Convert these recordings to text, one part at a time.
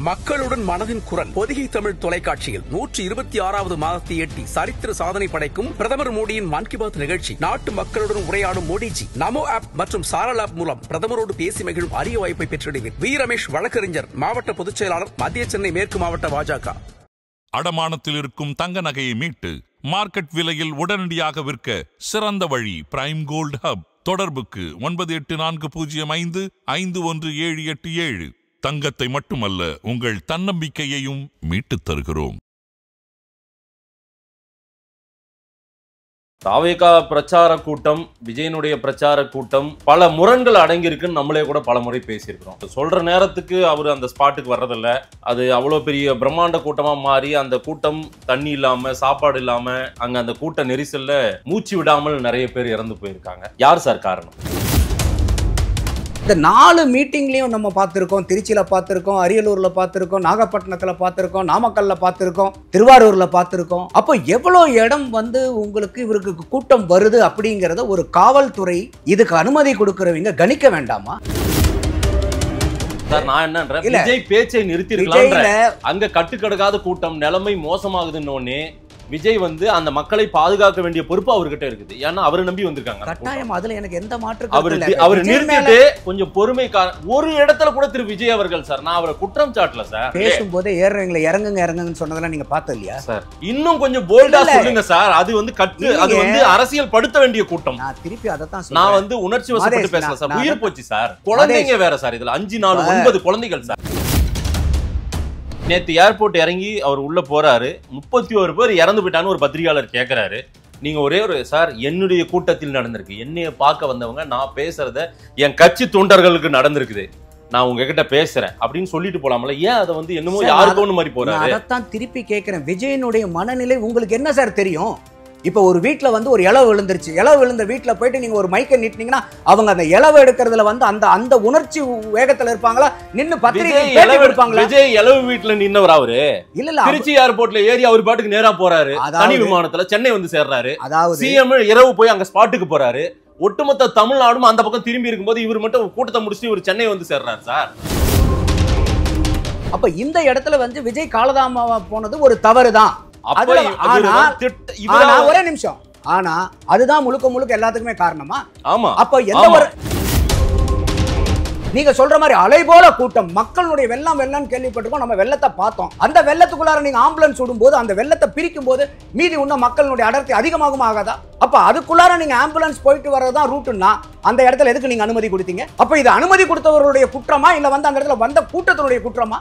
மக்களுடன் மனதின் குரல் பொதிகை தமிழ் தொலைக்காட்சியில் 126வது மாதத்தை எட்டி சரித்திர சாதனை படைக்கும் பிரதமர் மோடியின் மன் கி பாத் நிகழ்ச்சி. நாட்டு மக்களுடன் உரையாடும் மோடிஜி நமோ ஆப் மற்றும் சாரல் ஆப் மூலம் பிரதமரோடு பேசி மகிழும் அரிய வாய்ப்பை பெற்றிடுவீர். வி ரமேஷ் வழக்கறிஞர், மாவட்ட பொதுச் செயலாளர், மத்திய சென்னை மேற்கு மாவட்ட பாஜக. அடமானத்தில் இருக்கும் தங்க நகையை மீட்டு மார்க்கெட் விலையில் உடனடியாக விற்க சிறந்த வழி பிரைம் கோல்ட் ஹப். தொடர்புக்கு 9840551787. தங்கத்தை மட்டுமல்ல, உங்கள் தன்னம்பிக்கையையும் மீட்டுத் தருகிறோம். தாவேகா பிரச்சார கூட்டம், விஜயனுடைய பிரச்சார கூட்டம் பல முரண்கள் அடங்கியிருக்குன்னு நம்மளே கூட பல முறை பேசியிருக்கிறோம். சொல்ற நேரத்துக்கு அவர் அந்த ஸ்பாட்டுக்கு வர்றதில்ல. அது அவ்வளோ பெரிய பிரம்மாண்ட கூட்டமா மாறி அந்த கூட்டம் தண்ணி இல்லாம, சாப்பாடு இல்லாம, அங்க அந்த கூட்ட நெரிசல்ல மூச்சு விடாமல் நிறைய பேர் இறந்து போயிருக்காங்க. யார் சார் காரணம்? இந்த 4 மீட்டிங்லையும் நம்ம பார்த்துருக்கோம். திருச்சியில் பார்த்துருக்கோம், அரியலூரில் பார்த்துருக்கோம், நாகப்பட்டினத்தில் பார்த்துருக்கோம், நாமக்கல்ல பார்த்துருக்கோம், திருவாரூரில் பார்த்துருக்கோம். அப்போ எவ்வளோ இடம் உங்களுக்கு இவருக்கு கூட்டம் வருது அப்படிங்கிறத ஒரு காவல்துறை இதுக்கு அனுமதி கொடுக்குறவங்க கணிக்க வேண்டாமா? சார், நான் என்னன்றேன், விஜய் பேச்சை நிறுத்திருக்கலாம். அங்க கட்டுக்கடக்காத கூட்டம், நிலைமை மோசமாகுதுன்னு விஜய் அந்த மக்களை பாதுகாக்க வேண்டிய பொறுப்பு அவர்கிட்ட இருக்குது. ஏன்னா அவரை நம்பி வந்திருக்காங்க. கட்டாயம், அதுல எனக்கு எந்த மாற்று அவர் நிறுத்திட்டு கொஞ்சம் பொறுமை. ஒரு இடத்துல கூட திரு விஜய் அவர்கள் சார், நான் அவரை குற்றம் சாட்டல சார், பேசும்போது ஏறுறவங்களை இறங்குங்கன்னு சொன்னதெல்லாம் நீங்க பார்த்தது இல்லையா சார்? இன்னும் கொஞ்சம் போல்டா சொல்லுங்க சார். அது அது அரசியல் படுத்த வேண்டிய கூட்டம். நான் திருப்பி அதைத்தான் நான் உணர்ச்சி வசப்பட்டு பேசல சார். உயிர் போச்சு சார். குழந்தைங்க வேற சார். இதுல 5, 4, 9 குழந்தைகள் சார். நேத்து ஏர்போர்ட் இறங்கி அவர் உள்ள போறாரு. 31 பேர் இறந்து போயிட்டான்னு ஒரு பத்திரிகையாளர் கேட்கிறாரு. நீங்க ஒரே ஒரு சார், என்னுடைய கூட்டத்தில் நடந்திருக்கு, என்னைய பார்க்க வந்தவங்க, நான் பேசுறத என் கட்சி தொண்டர்களுக்கு நடந்திருக்குது, நான் உங்ககிட்ட பேசுறேன் அப்படின்னு சொல்லிட்டு போலாமல. ஏன் அதை என்னமோ யாருக்கும் மாதிரி போறாரு? அதைத்தான் திருப்பி கேட்கிறேன். விஜயனுடைய மனநிலை உங்களுக்கு என்ன சார் தெரியும்? இப்போ ஒரு வீட்டில் ஒரு இலவு விழுந்துருச்சு. இலவு விழுந்த வீட்டில் போயிட்டு நீங்க ஒரு மைக்கை நீட்டினீங்கன்னா அவங்க அந்த இலவு எடுக்கிறதுல அந்த அந்த உணர்ச்சி வேகத்துல இருப்பாங்களா? நின்னு பத்திரிகை எடுப்பாங்களா? விஜய் இலவு வீட்டுல நின்னவர் அவரு இல்ல. திருச்சி ஏர்போர்ட்ல ஏறி அவர் பாட்டுக்கு நேரா போறாரு. தனி விமானத்துல சென்னை சேர்றாரு. அதாவது சிஎம் இரவு போய் அங்க ஸ்பாட்டுக்கு போறாரு. ஒட்டுமொத்த தமிழ்நாடும் அந்த பக்கம் திரும்பி இருக்கும்போது இவர் மட்டும் கூட்டத்தை முடிச்சுட்டு இவர் சென்னை சேர்றாரு சார். அப்ப இந்த இடத்துல விஜய் காலதாமமா போனது ஒரு தவறுதான். ஒரே நிமிஷம். ஆனா அதுதான் முழுக்க எல்லாத்துக்குமே காரணமா? ஆமா. அப்ப எந்த ஒரு நீங்க சொல்ற மாதிரி அலை போல கூட்டம், மக்களுடைய வெள்ளம் கேள்விப்பட்டிருக்கோம். நம்ம வெள்ளத்தை பார்த்தோம். அந்த வெள்ளத்துக்குள்ளார நீங்க ஆம்புலன்ஸ் விடும்போது, அந்த வெள்ளத்தை பிரிக்கும் போது மீதி இன்னும் மக்களுடைய அடர்த்தி அதிகமாகும் ஆகாதா? அப்ப அதுக்குள்ளார நீங்க ஆம்புலன்ஸ் போயிட்டு வர்றதுதான் ரூட்டுன்னா அந்த இடத்துல எதுக்கு நீங்க அனுமதி கொடுத்தீங்க? அப்ப இது அனுமதி கொடுத்தவர்களுடைய குற்றமா இல்ல அந்த இடத்துல வந்த கூட்டத்தினுடைய குற்றமா?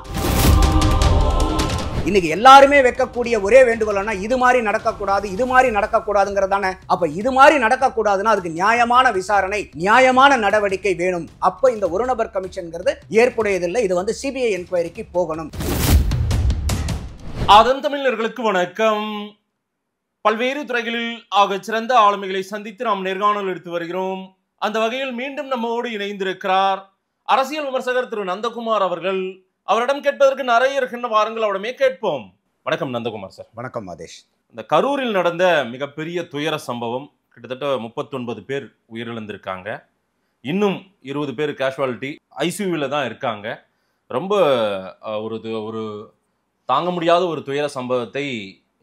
இன்னைக்கு எல்லாருமே வைக்கக்கூடிய ஒரே வேண்டுகோள்னா இது மாதிரி நடக்கக்கூடாது, இது மாதிரி நடக்கக்கூடாதுங்கிறதானே. அப்ப இது மாதிரி நடக்கக்கூடாதுன்னா அதுக்கு நியாயமான விசாரணை, நியாயமான நடவடிக்கை வேணும். அப்ப இந்த ஒரு நபர் கமிஷன்ங்கிறது ஏற்புடையதில்லை. இது சிபிஐ என்கொயரிக்கு போகணும். அதன் தமிழர்களுக்கு வணக்கம். பல்வேறு துறைகளில் ஆக சிறந்த ஆளுமைகளை சந்தித்து நாம் நேர்காணல் எடுத்து வருகிறோம். அந்த வகையில் மீண்டும் நம்மோடு இணைந்திருக்கிறார் அரசியல் விமர்சகர் திரு நந்தகுமார் அவர்கள். அவரிடம் கேட்பதற்கு நிறைய இருக்கின்ற வாரங்கள் அவரிடமே கேட்போம். வணக்கம் நந்தகுமார் சார். வணக்கம் மாதேஷ். இந்த கரூரில் நடந்த மிகப்பெரிய துயர சம்பவம், கிட்டத்தட்ட 39 பேர் உயிரிழந்திருக்காங்க. இன்னும் 20 பேர் கேஷுவாலிட்டி ஐசியூவில் தான் இருக்காங்க. ரொம்ப ஒரு தாங்க முடியாத ஒரு துயர சம்பவத்தை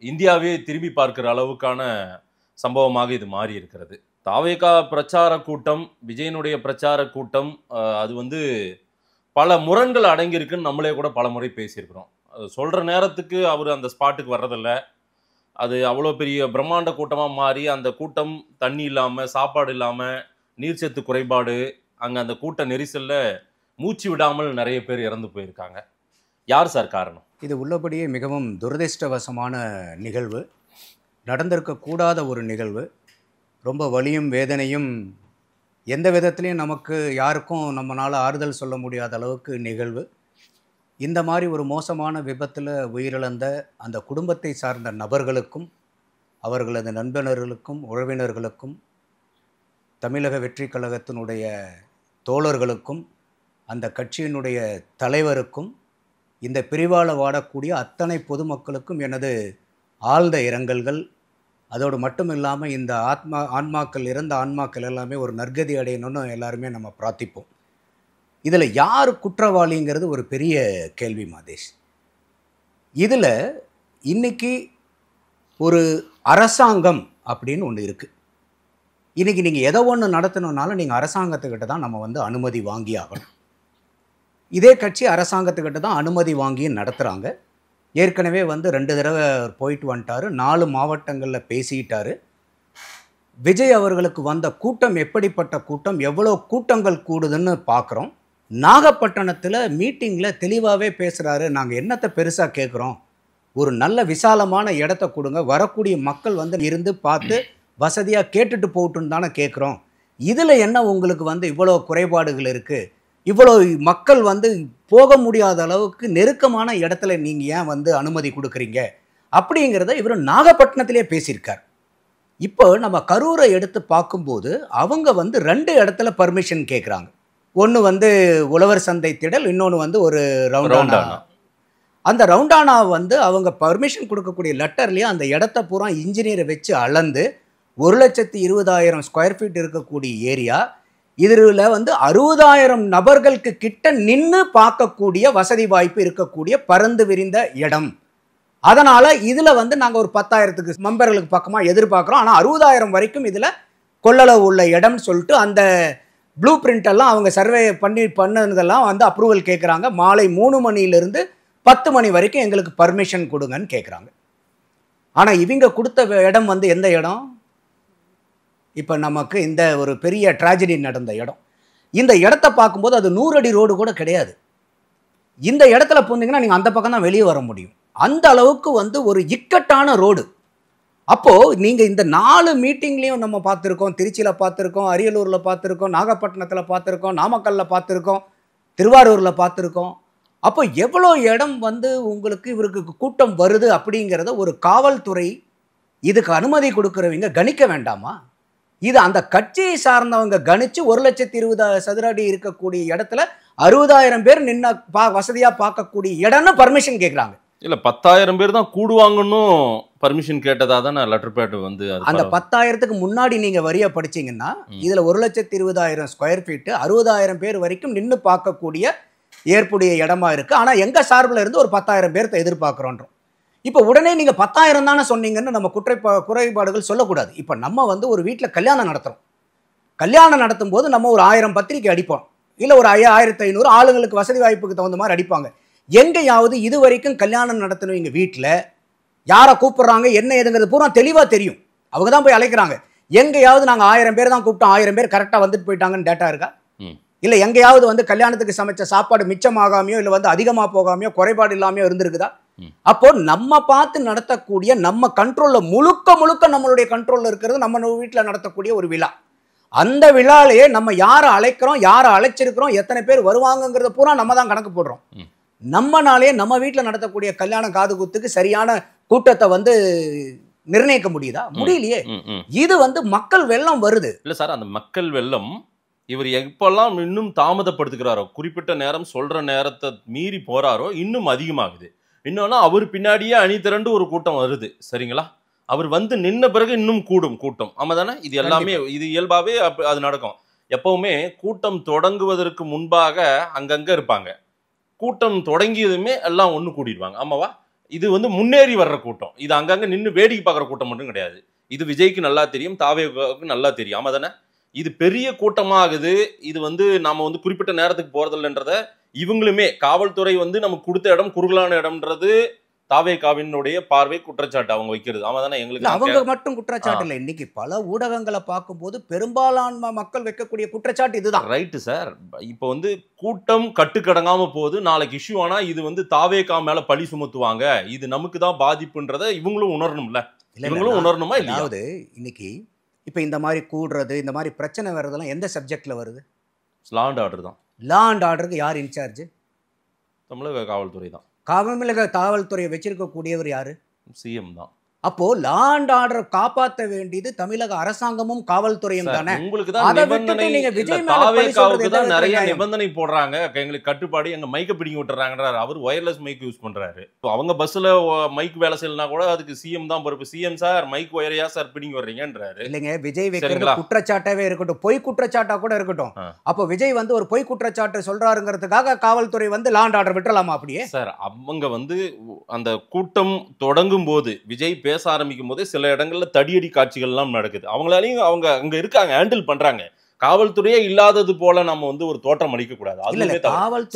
இந்தியாவே திரும்பி பார்க்கிற அளவுக்கான சம்பவமாக இது மாறி இருக்கிறது. தாவேகா பிரச்சார கூட்டம், விஜயனுடைய பிரச்சார கூட்டம், அது பல முரண்கள் அடங்கியிருக்குன்னு நம்மளே கூட பல முறை பேசியிருக்கிறோம். சொல்ற நேரத்துக்கு அவர் அந்த ஸ்பாட்டுக்கு வர்றதில்ல. அது அவ்வளோ பெரிய பிரம்மாண்ட கூட்டமாக மாறி அந்த கூட்டம் தண்ணி இல்லாமல், சாப்பாடு இல்லாமல், நீர்ச்சத்து குறைபாடு, அங்கே அந்த கூட்ட நெரிசல்ல மூச்சு விடாமல் நிறைய பேர் இறந்து போயிருக்காங்க. யார் சார் காரணம்? இது உள்ளபடியே மிகவும் துரதிர்ஷ்டவசமான நிகழ்வு, நடந்திருக்கக்கூடாத ஒரு நிகழ்வு. ரொம்ப வலியும் வேதனையும் எந்த விதத்துலையும் நமக்கு யாருக்கும் நம்மளால் ஆறுதல் சொல்ல முடியாத அளவுக்கு நிகழ்வு. இந்த மாதிரி ஒரு மோசமான விபத்தில் உயிரிழந்த அந்த குடும்பத்தை சார்ந்த நபர்களுக்கும், அவர்களது நண்பர்களுக்கும், உறவினர்களுக்கும், தமிழக வெற்றி கழகத்தினுடைய தோழர்களுக்கும், அந்த கட்சியினுடைய தலைவருக்கும், இந்த பிரிவால் வாடக்கூடிய அத்தனை பொதுமக்களுக்கும் எனது ஆழ்ந்த இரங்கல்கள். அதோடு மட்டும் இல்லாமல் இந்த ஆன்மாக்கள், இறந்த ஆன்மாக்கள் எல்லாமே ஒரு நற்கதி அடையணும்னு எல்லாருமே நம்ம பிரார்த்திப்போம். இதில் யார் குற்றவாளிங்கிறது ஒரு பெரிய கேள்வி மாதேஷ். இதில் இன்னைக்கு ஒரு அரசாங்கம் அப்படின்னு ஒன்று இருக்குது. இன்றைக்கி நீங்கள் எதை ஒன்று நடத்தணுன்னாலும் நீங்கள் அரசாங்கத்துக்கிட்ட தான் நம்ம வந்து அனுமதி வாங்கி ஆகணும். இதே கட்சி அரசாங்கத்துக்கிட்ட தான் அனுமதி வாங்கியும் நடத்துகிறாங்க. ஏற்கனவே வந்து 2 தடவை போயிட்டு வந்துட்டார், 4 மாவட்டங்களில் பேசிக்கிட்டார். விஜய் அவர்களுக்கு வந்த கூட்டம் எப்படிப்பட்ட கூட்டம், எவ்வளோ கூட்டங்கள் கூடுதுன்னு பார்க்குறோம். நாகப்பட்டினத்தில் மீட்டிங்கில் தெளிவாகவே பேசுகிறாரு. நாங்கள் என்னத்தை பெருசாக கேட்குறோம், ஒரு நல்ல விசாலமான இடத்த கொடுங்க, வரக்கூடிய மக்கள் வந்து இருந்து பார்த்து வசதியாக கேட்டுட்டு போகட்டுன்னு தானே கேட்குறோம். இதில் என்ன உங்களுக்கு வந்து இவ்வளோ குறைபாடுகள் இருக்குது, இவ்வளோ மக்கள் வந்து போக முடியாத அளவுக்கு நெருக்கமான இடத்துல நீங்கள் ஏன் வந்து அனுமதி கொடுக்குறீங்க அப்படிங்கிறத இவர் நாகப்பட்டினத்திலே பேசியிருக்கார். இப்போ நம்ம கரூரை எடுத்து பார்க்கும்போது அவங்க வந்து 2 இடத்துல பர்மிஷன் கேட்குறாங்க. ஒன்று வந்து உழவர் சந்தை திடல், இன்னொன்று வந்து ஒரு ரவுண்டானா. அந்த ரவுண்டானா வந்து அவங்க பர்மிஷன் கொடுக்கக்கூடிய லெட்டர்லேயே அந்த இடத்த பூரா இன்ஜினியரை வச்சு அளந்து 1,20,000 ஸ்கொயர் ஃபீட் இருக்கக்கூடிய ஏரியா, இதில் வந்து 60,000 நபர்களுக்கு கிட்ட நின்று பார்க்கக்கூடிய வசதி வாய்ப்பு இருக்கக்கூடிய பரந்து விரிந்த இடம். அதனால் இதில் வந்து நாங்கள் ஒரு 10,000க்கு மெம்பர்களுக்கு பக்கமாக எதிர்பார்க்குறோம். ஆனால் 60,000 வரைக்கும் இதில் கொள்ளளவு உள்ள இடம்னு சொல்லிட்டு அந்த ப்ளூ பிரிண்ட் எல்லாம் அவங்க சர்வே பண்ணதெல்லாம் வந்து அப்ரூவல் கேட்குறாங்க. மாலை 3 மணியிலிருந்து 10 மணி வரைக்கும் எங்களுக்கு பர்மிஷன் கொடுங்கன்னு கேட்குறாங்க. ஆனால் இவங்க கொடுத்த இடம் வந்து எந்த இடம், இப்போ நமக்கு இந்த ஒரு பெரிய ட்ராஜடி நடந்த இடம். இந்த இடத்த பார்க்கும்போது அது 100 அடி ரோடு கூட கிடையாது. இந்த இடத்துல போனீங்கன்னா நீங்கள் அந்த பக்கம் தான் வெளியே வர முடியும். அந்த அளவுக்கு வந்து ஒரு இக்கட்டான ரோடு. அப்போது நீங்கள் இந்த 4 மீட்டிங்லேயும் நம்ம பார்த்துருக்கோம். திருச்சியில் பார்த்துருக்கோம், அரியலூரில் பார்த்துருக்கோம், நாகப்பட்டினத்தில் பார்த்துருக்கோம், நாமக்கல்லில் பார்த்துருக்கோம், திருவாரூரில் பார்த்துருக்கோம். அப்போ எவ்வளோ இடம் வந்து உங்களுக்கு இவருக்கு கூட்டம் வருது அப்படிங்கிறத ஒரு காவல்துறை இதுக்கு அனுமதி கொடுக்குறவங்க கணிக்க வேண்டாமா? இது அந்த கட்சியை சார்ந்தவங்க கணிச்சு 1,20,000 சதுர அடி இருக்கக்கூடிய இடத்துல 60,000 பேர் நின்ன வசதியாக பார்க்கக்கூடிய இடம்னு பர்மிஷன் கேட்குறாங்க. இல்லை 10,000 பேர் தான் கூடுவாங்கன்னு பர்மிஷன் கேட்டதா தானே லெட்டர் பேட் வந்து அந்த 10,000க்கு முன்னாடி நீங்கள் வரியா படிச்சீங்கன்னா இதில் 1,20,000 ஸ்கொயர் ஃபீட்டு 60,000 பேர் வரைக்கும் நின்று பார்க்கக்கூடிய ஏற்புடைய இடமா இருக்குது. ஆனால் எங்கள் சார்பில் இருந்து ஒரு 10,000 பேர்த்த எதிர்பார்க்குறோன்றோம். இப்போ உடனே நீங்கள் 10,000 தானே சொன்னீங்கன்னு நம்ம குறைபாடுகள் சொல்லக்கூடாது. இப்போ நம்ம வந்து ஒரு வீட்டில் கல்யாணம் நடத்துகிறோம். கல்யாணம் நடத்தும் போது நம்ம ஒரு 1000 பத்திரிக்கை அடிப்போம், இல்லை ஒரு 1,500 ஆளுங்களுக்கு வசதி வாய்ப்புக்கு தகுந்த மாதிரி அடிப்பாங்க. எங்கேயாவது இது வரைக்கும் கல்யாணம் நடத்தணுங்க வீட்டில் யாரை கூப்பிட்றாங்க என்ன ஏதுங்கிறது பூரா தெளிவாக தெரியும். அவங்க தான் போய் அழைக்கிறாங்க. எங்கேயாவது நாங்கள் 1000 பேர் தான் கூப்பிட்டோம், 1000 பேர் கரெக்டாக வந்துட்டு போயிட்டாங்கன்னு டேட்டா இருக்கா? இல்லை எங்கேயாவது வந்து கல்யாணத்துக்கு சமைச்ச சாப்பாடு மிச்சமாகாமையோ இல்லை வந்து அதிகமாக போகாமையோ குறைபாடு இல்லாமையோ இருந்திருக்குதா? அப்போ நம்ம பார்த்து நடத்தக்கூடிய நம்ம கண்ட்ரோலில் முழுக்க நம்மளுடைய கண்ட்ரோலில் இருக்கிறது நம்ம வீட்டில் நடத்தக்கூடிய ஒரு விழா. அந்த விழாலேயே நம்ம யாரை அழைக்கிறோம், யாரை அழைச்சிருக்கிறோம், எத்தனை பேர் வருவாங்கங்கிறத பூரா நம்ம தான் கணக்கு போடுறோம். நம்மனாலே நம்ம வீட்டில் நடத்தக்கூடிய கல்யாண காது குத்துக்கு சரியான கூட்டத்தை வந்து நிர்ணயிக்க முடியுதா? முடியலையே. இது வந்து மக்கள் வெள்ளம் வருது. இல்லை சார், அந்த மக்கள் வெள்ளம் இவர் எப்பெல்லாம் இன்னும் தாமதப்படுத்துகிறாரோ, குறிப்பிட்ட நேரம் சொல்ற நேரத்தை மீறி போறாரோ இன்னும் அதிகமாகுது. இன்னொன்னா அவர் பின்னாடியே அணி திரண்டு ஒரு கூட்டம் வருது, சரிங்களா? அவர் வந்து நின்ன பிறகு இன்னும் கூடும் கூட்டம். ஆமா தானே? இது எல்லாமே இது இயல்பாவே அது நடக்கும். எப்பவுமே கூட்டம் தொடங்குவதற்கு முன்பாக அங்கங்க இருப்பாங்க, கூட்டம் தொடங்கியதுமே எல்லாம் ஒன்று கூடிடுவாங்க. ஆமாவா? இது வந்து முன்னேறி வர்ற கூட்டம். இது அங்கங்க நின்று வேடிக்கை பார்க்குற கூட்டம் மட்டும் கிடையாது. இது விஜய்க்கு நல்லா தெரியும், தாவேவுக்கு நல்லா தெரியும். ஆமா தானே? இது பெரிய கூட்டமாகுது. இது வந்து நாம வந்து குறிப்பிட்ட நேரத்துக்கு போறதில்லைன்றத இவங்களுமே காவல்துறை வந்து நமக்கு கொடுத்த இடம் குறுகலான இடம்ன்றது தாவேகாவினுடைய பார்வை குற்றச்சாட்டு அவங்க வைக்கிறது. ஆமா தானே? எங்களுக்கு அவங்க மட்டும் குற்றச்சாட்டு இல்லை, இன்னைக்கு பல ஊடகங்களை பார்க்கும்போது பெரும்பாலான மக்கள் வைக்கக்கூடிய குற்றச்சாட்டு இதுதான். Right sir. இப்போ வந்து கூட்டம் கட்டுக்கடங்காம போகுது, நாளைக்கு இஷ்யூ ஆனா இது வந்து தாவேகா மேல பழி சுமத்துவாங்க, இது நமக்கு தான் பாதிப்புன்றத இவங்களும் உணரணும்ல. இவங்களும் உணரணுமா? அதாவது இன்னைக்கு இப்போ இந்த மாதிரி கூடுறது, இந்த மாதிரி பிரச்சனை வர்றதெல்லாம் எந்த சப்ஜெக்ட்ல வருது? லா அண்ட் ஆர்டர் தான். லா அண்ட் ஆர்டருக்கு யார் இன்சார்ஜ்? தமிழக காவல்துறை தான். தமிழக காவல்துறையை வச்சிருக்கக்கூடியவர் யாரு? சிஎம் தான். அப்போ லா அண்ட் ஆர்டர் காப்பாற்ற வேண்டியது தமிழக அரசாங்கமும் காவல்துறையும் தானே. உங்களுக்கு தான் அதை விட்டுட்டு நீங்க விஜய் மேல பழி சொல்றது எந்த தான் நிறைய நியாயம்? நிபந்தனை போடுறாங்க, எங்களுக்கு கட்டுப்பாடு, எங்க மைக்க பிடிங்கி விட்டுறாங்கன்றாரு. அவர் ஒயர்லெஸ் மைக் யூஸ் பண்றாரு. அவங்க பஸ்ல மைக் வேலை செய்யலனா கூட அதுக்கு சிஎம் தான் பொறுப்பு. சிஎம் சார் மைக் ஒயரையா சார் பிடிங்கி வர்றீங்கன்றாரு. இல்லைங்க, விஜய் வைக்கிறது குற்றச்சாட்டாவே இருக்கட்டும், பொய் குற்றச்சாட்டா கூட இருக்கட்டும். அப்போ விஜய் வந்து ஒரு பொய் குற்றச்சாட்டு சொல்றாருங்கிறதுக்காக காவல்துறை வந்து லா அண்ட் ஆர்டர் விட்டுறலாமா அப்படியே? சார் அவங்க வந்து அந்த கூட்டம் தொடங்கும் போது விஜய் பேச ஆரம்பிக்கும் போதே சில இடங்கள்ல தடியடி காட்சிகள்லாம் நடக்குது. அவங்களாலையும் அவங்க அங்க இருக்காங்க, ஹேண்டில் பண்றாங்க. காவல்துறையே இல்லாதது போல நம்ம வந்து ஒரு தோற்றம் அளிக்க கூடாது.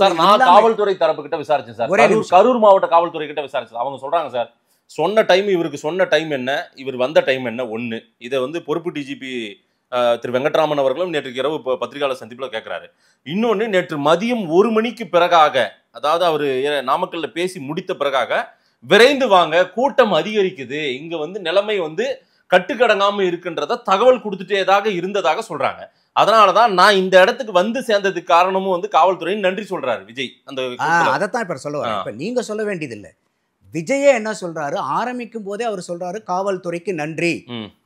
சார் நான் காவல்துறை தரப்பு கிட்ட விசாரிச்சேன் சார், கரூர் மாவட்ட காவல்துறை கிட்ட விசாரிச்சேன். அவங்க சொல்றாங்க சார், சொன்ன டைம், இவருக்கு சொன்ன டைம் என்ன, இவர் வந்த டைம் என்ன, ஒண்ணு. இதை வந்து பொறுப்பு டிஜிபி திரு வெங்கட்ராமன் அவர்களும் நேற்று இரவு பத்திரிகையாளர் சந்திப்புல கேட்கிறாரு. இன்னொன்னு, நேற்று மதியம் 1 மணிக்கு பிறகாக, அதாவது அவரு நாமக்கல்ல பேசி முடித்த பிறகாக விரைந்து வாங்க, கூட்டம் அதிகரிக்குது, இங்க வந்து நிலைமை வந்து கட்டுக்கடங்காம இருக்குன்றத தகவல் கொடுத்துட்டேதாக இருந்ததாக சொல்றாங்க. அதனாலதான் நான் இந்த இடத்துக்கு வந்து சேர்ந்ததுக்கு காரணமும் வந்து காவல்துறையின் நன்றி சொல்றாரு விஜய். அந்த அதைத்தான் இப்ப சொல்ல வரேன். இப்ப நீங்க சொல்ல வேண்டியது இல்லை. விஜயே என்ன சொல்றாரு, ஆரம்பிக்கும் போதே அவர் சொல்றாரு காவல்துறைக்கு நன்றி,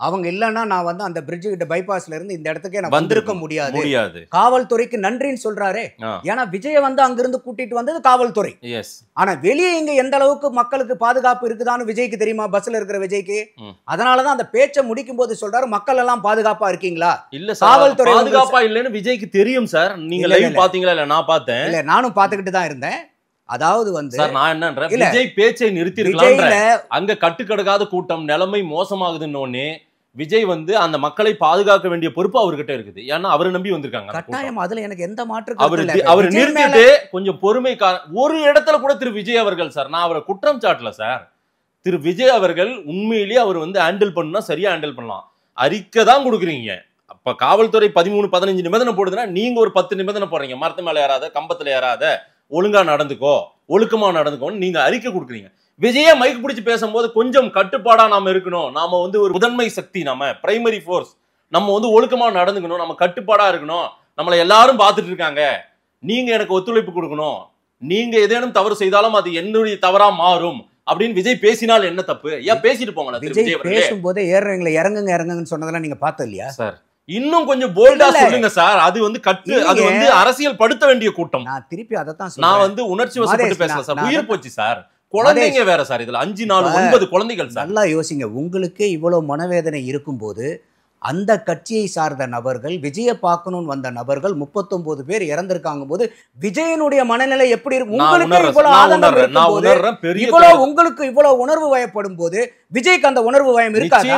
அவங்க இல்லைன்னா நான் வந்து அந்த பிரிட்ஜ் கிட்ட பைபாஸ்ல இருந்து இந்த இடத்துக்கே நான் வந்திருக்க முடியாது, காவல்துறைக்கு நன்றின்னு சொல்றாரு. ஏன்னா விஜய வந்து அங்கிருந்து கூட்டிட்டு வந்தது காவல்துறை. ஆனா வெளியே இங்க எந்த அளவுக்கு மக்களுக்கு பாதுகாப்பு இருக்குதான்னு விஜய்க்கு தெரியுமா, பஸ்ல இருக்கிற விஜய்க்கு? அதனாலதான் அந்த பேச்சை முடிக்கும் போது சொல்றாரு, மக்கள் எல்லாம் பாதுகாப்பா இருக்கீங்களா? இல்ல காவல்துறை பாதுகாப்பா இல்லன்னு விஜய்க்கு தெரியும் சார். நீங்க லைவ் பாத்தீங்களா? இல்ல நான் பார்த்தேன். இல்ல நானும் பாத்துக்கிட்டு தான் இருந்தேன். அதாவது வந்து நான் என்னன்றேன், விஜய் பேச்சை நிறுத்தி இருக்கலாம். அங்க கட்டுக்கடங்காத கூட்டம், நிலைமை மோசமாகுதுன்னு விஜய் வந்து அந்த மக்களை பாதுகாக்க வேண்டிய பொறுப்பு அவர்கிட்ட இருக்குது. ஏன்னா அவரை நம்பி வந்திருக்காங்க. கட்டாயம், அதுல எனக்கு எந்த மாற்று அவர் நிறுத்திட்டு கொஞ்சம் பொறுமை. ஒரு இடத்துல கூட திரு விஜய் அவர்கள் சார், நான் அவரை குற்றம் சாட்டல சார், திரு விஜய் அவர்கள் உண்மையிலேயே அவர் வந்து ஹேண்டில் பண்ணா சரியா ஹேண்டில் பண்ணலாம். அறிக்கை தான் கொடுக்குறீங்க. அப்ப காவல்துறை 13-15 நிபந்தனை போடுதுன்னா நீங்க ஒரு 10 நிபந்தனை போடுறீங்க. மரத்து மேல ஏறாத, கம்பத்துல ஏறாத, ஒழுங்கா நடந்துக்கோ, ஒழுக்கமா நடந்துக்கோன்னு நீங்க அறிக்கை கொடுக்குறீங்க. விஜய மைக் பிடிச்சு பேசும்போது கொஞ்சம் கட்டுப்பாடா நாம இருக்கணும், நாம வந்து ஒரு முதன்மை சக்தி, நம்ம பிரைமரி ஃபோர்ஸ், நம்ம வந்து ஒழுக்கமா நடந்துக்கணும், நம்ம கட்டுப்பாடா இருக்கணும், நம்மளை எல்லாரும் பார்த்துட்டு இருக்காங்க, நீங்க எனக்கு ஒத்துழைப்பு கொடுக்கணும், நீங்க ஏதேனும் தவறு செய்தாலும் அது என்னுடைய தவறா மாறும் அப்படின்னு விஜய் பேசினால் என்ன தப்பு? ஏன் பேசிட்டு போங்களா? விஜய் பேசும்போதே ஏறுறவங்களை இறங்குங்க இறங்குங்கன்னு சொன்னதெல்லாம் நீங்க பார்த்தது இல்லையா சார்? இன்னும் கொஞ்சம் போல்டா சொல்லுங்க சார். அது வந்து அது வந்து அரசியல் படுத்த வேண்டிய கூட்டம். நான் திருப்பி அதைத்தான் நான் வந்து உணர்ச்சி வசப்பட்டு பேசல சார். உயிர் போச்சு சார். குழந்தைங்க வேற சார். இதுல 5, 4, 9 குழந்தைகள் சார். நல்லா யோசிங்க. உங்களுக்கு இவ்வளவு மனவேதனை இருக்கும்போது அந்த கட்சியை சார்ந்த நபர்கள், விஜய பார்க்கணும்னு வந்த நபர்கள் 39 பேர் இறந்திருக்காங்க போது விஜயனுடைய மனநிலை எப்படி இருக்கும்? உங்களுக்கு இவ்வளவு ஆதங்கம் இருக்கும்போது, உங்களுக்கு இவ்வளவு உணர்வு வயப்படும் போது விஜய்க்கு அந்த உணர்வு வயம் இருக்காது.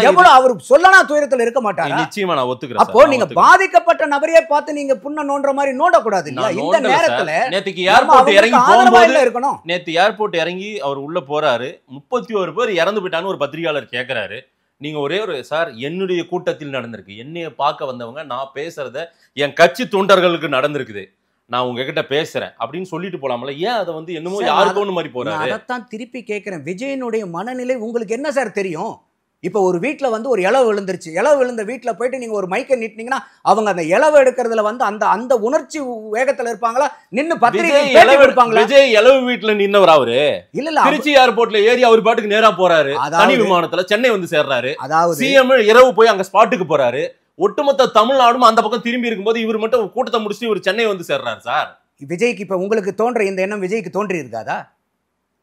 எவ்வளவு அவர் சொல்லனா துயரத்துல இருக்க மாட்டாரு. நிச்சயமா நான் ஒத்துக்கிறேன். அப்போ நீங்க பாதிக்கப்பட்ட நபரையே பார்த்து நீங்க புண்ண நோன்ற மாதிரி நோண்ட கூடாது இல்லையா? இந்த நேரத்துல நேத்துக்கு ஏர்போர்ட் இறங்கி போகும்போது இருக்கணும். நேத்து ஏர்போர்ட் இறங்கி அவர் உள்ள போறாரு, 31 பேர் இறந்து போயிட்டான்னு ஒரு பத்திரிகையாளர் கேக்குறாரு. நீங்க ஒரே ஒரு சார், என்னுடைய கூட்டத்தில் நடந்திருக்கு, என்னைய பார்க்க வந்தவங்க, நான் பேசுறத என் கட்சி தொண்டர்களுக்கு நடந்திருக்குது, நான் உங்ககிட்ட பேசுறேன் அப்படின்னு சொல்லிட்டு போலாமல. ஏன் அதை வந்து என்னமோ யாருக்கும் மாதிரி போறாரு? அதைத்தான் திருப்பி கேட்கிறேன். விஜயனுடைய மனநிலை உங்களுக்கு என்ன சார் தெரியும்? இப்போ ஒரு வீட்டுல வந்து ஒரு இலவு விழுந்துருச்சு, இலவு விழுந்த வீட்டுல போயிட்டு நீங்க ஒரு மைக்கை நீட்டினீங்கன்னா அவங்க அந்த இலவு எடுக்கிறதுல வந்து அந்த அந்த உணர்ச்சி வேகத்துல இருப்பாங்களா? நின்னு பத்திரிகை எடுப்பாங்களா? விஜய் இலவு வீட்டுல நின்னவர் அவரு இல்ல, திருச்சி ஏர்போர்ட்ல ஏறி அவர் பாட்டுக்கு நேரா போறாரு, தனி விமானத்துல சென்னை வந்து சேர்றாரு. அதாவது சிஎம் இரவு போய் அங்க ஸ்பாட்டுக்கு போறாரு. ஒட்டுமொத்த தமிழ்நாடும் அந்த பக்கம் திரும்பி இருக்கும்போது இவர் மட்டும் கூட்டத்தை முடிச்சுட்டு இவர் சென்னை வந்து சேர்றாரு சார். விஜய்க்கு இப்ப உங்களுக்கு தோன்ற இந்த எண்ணம் விஜய்க்கு தோன்றி இருக்காதா?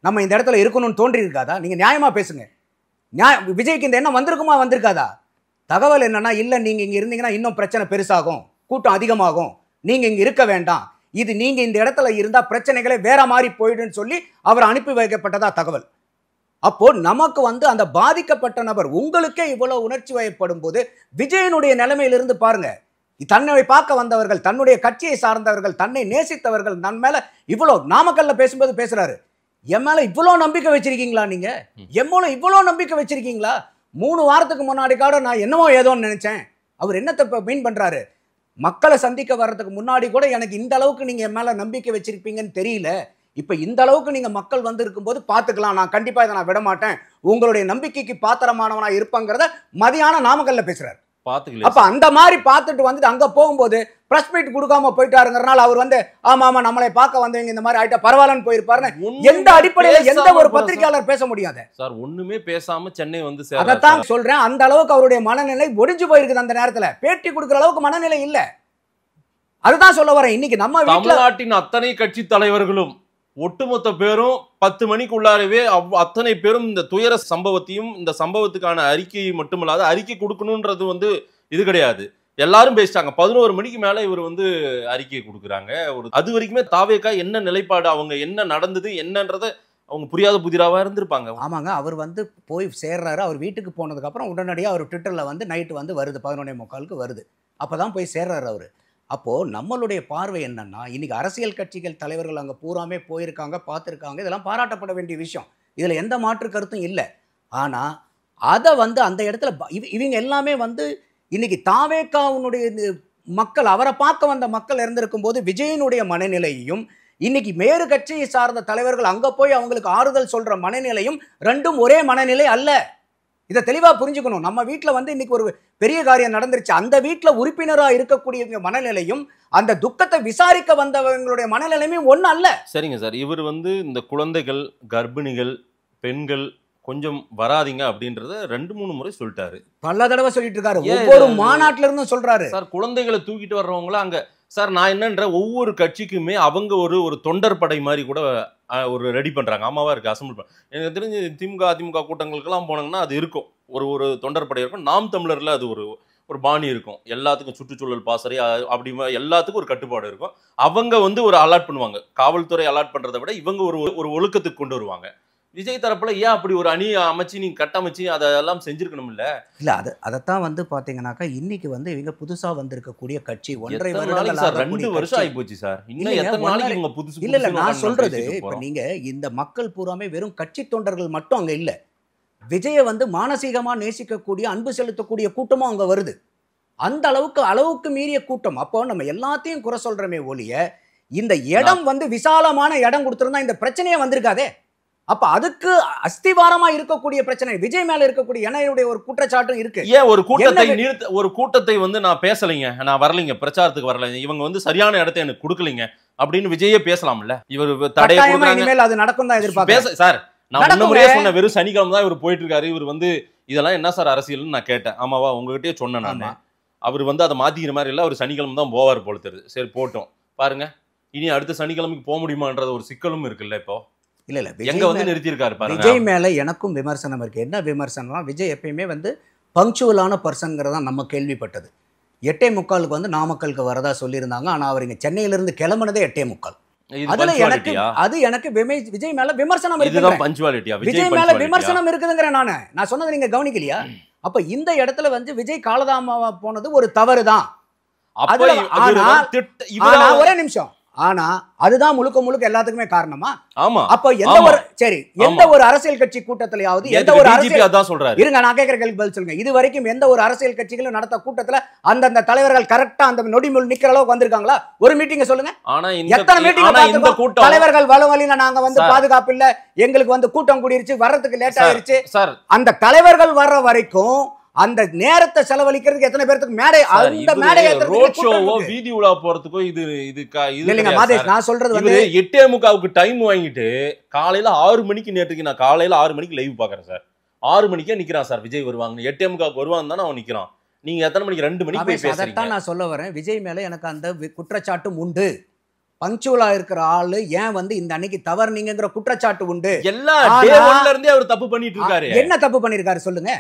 நம்ம இந்த இடத்துல இருக்கணும்னு தோன்றி இருக்காதா? நீங்க நியாயமா பேசுங்க. விஜய்க்கு இந்த எண்ணம் வந்திருக்குமா, வந்திருக்காதா? தகவல் என்னன்னா, இல்ல நீங்க இங்க இருந்தீங்கன்னா இன்னும் பிரச்சனை பெருசாகும், கூட்டம் அதிகமாகும், நீங்க இங்க இருக்க வேண்டாம், இது நீங்க இந்த இடத்துல இருந்தா பிரச்சனைகளே வேற மாதிரி போயிடுன்னு சொல்லி அவர் அனுப்பி வைக்கப்பட்டதா தகவல். அப்போ நமக்கு வந்து அந்த பாதிக்கப்பட்ட நபர் உங்களுக்கே இவ்வளவு உணர்ச்சி வயப்படும் போது விஜயனுடைய நிலைமையிலிருந்து பாருங்க. தன்னை பார்க்க வந்தவர்கள், தன்னுடைய கட்சியை சார்ந்தவர்கள், தன்னை நேசித்தவர்கள் நன் மேல இவ்வளவு, நாமக்கல்ல பேசும்போது பேசுறாரு, என் மேல இவ்வளோ நம்பிக்கை வச்சிருக்கீங்களா? நீங்க என் மேல இவ்வளோ நம்பிக்கை வச்சிருக்கீங்களா? 3 வாரத்துக்கு முன்னாடி கூட நான் என்னமோ ஏதோன்னு நினைச்சேன். அவர் என்னத்தை மீன் பண்றாரு? மக்களை சந்திக்க வர்றதுக்கு முன்னாடி கூட எனக்கு இந்த அளவுக்கு நீங்க என் மேல நம்பிக்கை வச்சிருப்பீங்கன்னு தெரியல. இப்ப இந்த அளவுக்கு நீங்க மக்கள் வந்து இருக்கும்போது பாத்துக்கலாம், நான் கண்டிப்பா இதை நான் விட மாட்டேன், உங்களுடைய நம்பிக்கைக்கு பாத்திரமானவனா இருப்பங்கிறத மதியான நாமக்கல்ல பேசுறாரு. பாத்துக்கல. அப்ப அந்த மாதிரி பார்த்துட்டு வந்துட்டு அங்க போகும்போது பிரஸ் மீட் கொடுக்காம போயிட்டாருங்கறனால அவர் வந்து ஆமா நம்மளை பார்க்க வந்தவங்க இந்த மாதிரி ஆயிட்டா பரவாயில்லன்னு போயிருப்பாருன்னு எந்த அடிப்படையில எந்த ஒரு பத்திரிகையாளர் பேச முடியாது சார். ஒண்ணுமே பேசாம சென்னை வந்து அதைத்தான் சொல்றேன். அந்த அளவுக்கு அவருடைய மனநிலை ஒடிஞ்சு போயிருக்குது. அந்த நேரத்துல பேட்டி கொடுக்குற அளவுக்கு மனநிலை இல்ல. அதுதான் சொல்ல வரேன். இன்னைக்கு நம்ம தமிழ்நாட்டின் அத்தனை கட்சி தலைவர்களும் ஒட்டுமொத்த பேரும் 10 மணிக்குள்ளாரவே அத்தனை பேரும் இந்த துயர சம்பவத்தையும் இந்த சம்பவத்துக்கான அறிக்கையை மட்டுமல்லாத அறிக்கை கொடுக்கணும்ன்றது வந்து இது கிடையாது. எல்லாரும் பேசிட்டாங்க. 11 மணிக்கு மேல இவர் வந்து அறிக்கையை கொடுக்குறாங்க. ஒரு அது வரைக்குமே தாவேகா என்ன நிலைப்பாடு, அவங்க என்ன நடந்தது என்னன்றத அவங்க புரியாத புதிராவா இருந்திருப்பாங்க. ஆமாங்க. அவர் வந்து போய் சேர்றாரு. அவர் வீட்டுக்கு போனதுக்கு அப்புறம் உடனடியாக அவர் ட்விட்டர்ல வந்து நைட்டு வந்து வருது 11:45 வருது. அப்பதான் போய் சேர்றாரு அவரு. அப்போ நம்மளுடைய பார்வை என்னன்னா, இன்னைக்கு அரசியல் கட்சிகள் தலைவர்கள் அங்க பூராமே போயிருக்காங்க, பார்த்துருக்காங்க. இதெல்லாம் பாராட்டப்பட வேண்டிய விஷயம். இதுல எந்த மாற்று கருத்தும் இல்லை. ஆனா அதை வந்து அந்த இடத்துல இவங்க எல்லாமே வந்து இன்னைக்கு தாவேகாவுடைய மக்கள், அவரை பார்க்க வந்த மக்கள் இருந்திருக்கும் போது விஜயனுடைய மனநிலையையும் இன்னைக்கு வேறு கட்சியை சார்ந்த தலைவர்கள் அங்க போய் அவங்களுக்கு ஆறுதல் சொல்ற மனநிலையும் ரெண்டும் ஒரே மனநிலை அல்ல. இதை தெளிவா புரிஞ்சுக்கணும். நம்ம வீட்டுல வந்து இன்னைக்கு ஒரு பெரிய காரியம் நடந்துருச்சு. அந்த வீட்டுல உறுப்பினரா இருக்கக்கூடிய மனநிலையும் அந்த துக்கத்தை விசாரிக்க வந்தவங்களுடைய மனநிலையுமே ஒண்ணு அல்ல. சரிங்க சார். இவர் வந்து இந்த குழந்தைகள், கர்ப்பிணிகள், பெண்கள் கொஞ்சம் வராதிங்க அப்படின்றத 2-3 முறை சொல்லிட்டாரு. பல தடவை சொல்லிட்டு இருக்காரு. ஒவ்வொரு மாநாட்டில இருந்தும் சொல்றாரு. சார் குழந்தைகளை தூக்கிட்டு வர்றவங்கள அங்க சார் நான் என்னன்ற ஒவ்வொரு கட்சிக்குமே அவங்க ஒரு தொண்டர் படை மாதிரி கூட ஒரு ரெடி பண்றாங்க. ஆமாவா இருக்கு அசம்பிள். எனக்கு தெரிஞ்சு திமுக அதிமுக கூட்டங்களுக்கெல்லாம் போனாங்கன்னா அது இருக்கும். ஒரு தொண்டர் படை இருக்கும். நாம் தமிழர்ல அது ஒரு பாணி இருக்கும். எல்லாத்துக்கும் சுற்றுச்சூழல் பாசறை அப்படி எல்லாத்துக்கும் ஒரு கட்டுப்பாடு இருக்கும். அவங்க வந்து ஒரு அலாட் பண்ணுவாங்க. காவல்துறை அலாட் பண்றதை விட இவங்க ஒரு ஒழுக்கத்துக்கு கொண்டு வருவாங்க. விஜய் தரப்புல ஏன் அப்படி ஒரு அணி அமைச்சு நீங்க கட்டமைச்சு அதெல்லாம் செஞ்சிருக்கணும் இல்ல? இல்ல அதைத்தான் வந்து பாத்தீங்கன்னாக்கா இன்னைக்கு வந்து இவங்க புதுசா வந்திருக்கக்கூடிய கட்சி 1.5 வருடம் சார் 2 வருஷம் ஆகி போச்சு சார். இன்னும் எத்தனை நாளைக்கு இவங்க புதுசு இல்ல நான் சொல்றது இப்ப நீங்க இந்த மக்கள் பூராமே வெறும் கட்சி தொண்டர்கள் மட்டும் அங்க இல்ல. விஜய வந்து மானசீகமா நேசிக்கக்கூடிய அன்பு செலுத்தக்கூடிய கூட்டமும் அங்க வருது. அந்த அளவுக்கு மீறிய கூட்டம். அப்போ நம்ம எல்லாத்தையும் குறை சொல்றமே ஒழிய இந்த இடம் வந்து விசாலமான இடம் கொடுத்திருந்தா இந்த பிரச்சனையே வந்திருக்காதே. அப்ப அதுக்கு அஸ்திவாரமா இருக்கக்கூடிய பிரச்சனை விஜய் மேல இருக்கக்கூடிய என்னுடைய ஒரு குற்றச்சாட்டும் இருக்கு. ஏன் ஒரு கூட்டத்தை வந்து நான் பேசலைங்க, நான் வரலைங்க, பிரச்சாரத்துக்கு வரல, இவங்க வந்து சரியான இடத்தை எனக்கு கொடுக்கலைங்க அப்படின்னு விஜயே பேசலாம்ல? இவர் தடையை இனிமேல் அது நடக்கும் தான் எதிர்பார்க்கிறேன் சார். நான் முன்ன முறையே சொன்ன வெறும் சனிக்கிழமை தான் இவர் போயிட்டு இருக்காரு. இவர் வந்து இதெல்லாம் என்ன சார் அரசியல்னு நான் கேட்டேன். ஆமாவா உங்ககிட்டயே சொன்னேன் நான். அவர் வந்து அதை மாத்திக்கிற மாதிரி இல்லை. அவர் சனிக்கிழமை தான் போவார் போல தெரியுது. சரி போட்டோம் பாருங்க. இனி அடுத்த சனிக்கிழமைக்கு போக முடியுமான்றது ஒரு சிக்கலும் இருக்குல்ல. இப்போ இல்ல எங்க வந்து நிறுத்தி இருக்காரு பாருங்க. விஜய் மேல எனக்கும் விமர்சனம் இருக்கு. என்ன விமர்சனம்னா விஜய் எப்பயுமே வந்து பங்க்சுவலான பர்சன்ங்கிறதா நம்ம கேள்விப்பட்டது. 8:45 வந்து நாமக்கலுக்கு வரதா சொல்லியிருந்தாங்க. ஆனா அவர் இங்க சென்னையிலிருந்து கிளம்புனதே 8:45. அதுல எனக்கு விஜய் மேல விமர்சனம் இருக்கு. விஜய் மேல விமர்சனம் இருக்குதுங்கிற நான் சொன்னது நீங்க கவனிக்கலையா? அப்ப இந்த இடத்துல வந்து விஜய் காலதாமமா போனது ஒரு தவறுதான். ஒரே நிமிஷம். ஆனா அதுதான் முழுக்க எல்லாத்துக்குமே காரணமா? ஆமா. அப்ப எந்த ஒரு அரசியல் கட்சி கூட்டத்திலாவது எந்த ஒரு அரசியல் இருங்க நான் கேட்கிற கேள்வி பதில் சொல்லுங்க. இது வரைக்கும் எந்த ஒரு அரசியல் கட்சிகளும் நடத்த கூட்டத்துல அந்த தலைவர்கள் கரெக்டா அந்த நொடிமுள் நிக்கிற அளவுக்கு வந்திருக்காங்களா? ஒரு மீட்டிங் சொல்லுங்க. எத்தனை மீட்டிங் தலைவர்கள் வழியில நாங்க வந்து பாதுகாப்பு இல்ல, எங்களுக்கு வந்து கூட்டம் கூடிருச்சு, வர்றதுக்கு லேட் ஆயிருச்சு. அந்த தலைவர்கள் வர்ற வரைக்கும் அந்த நேரத்தை செலவழிக்கிறதுக்கு எத்தனை பேருக்கு மேடை அந்த மேடை ரோட் ஷோவோ வீதி உலா போறதுக்கோ இது இல்லங்க மாதேஷ் நான் சொல்றது வந்து 8:45க்கு டைம் வாங்கிட்டு காலையில 6 மணிக்கு நேற்றுக்கு நான் காலையில 6 மணிக்கு லைவ் பாக்குறேன் சார். 6 மணிக்கே நிக்கிறான் சார் விஜய் வருவாங்க. 8:45க்கு வருவாங்க தானே அவன் நிக்கிறான். நீங்க எத்தனை மணிக்கு 2 மணிக்கு போய் பேசுறீங்க? அதான் நான் சொல்ல வரேன். விஜய் மேல எனக்கு அந்த குற்றச்சாட்டும் உண்டு. பங்க்சுவலா இருக்கிற ஆளு ஏன் வந்து இந்த அன்னைக்கு தவறுனீங்கங்கிற குற்றச்சாட்டு உண்டு. எல்லா டே 1ல இருந்தே அவர் தப்பு பண்ணிட்டு இருக்காரு. என்ன தப்பு பண்ணிருக்காரு சொல்லுங்க?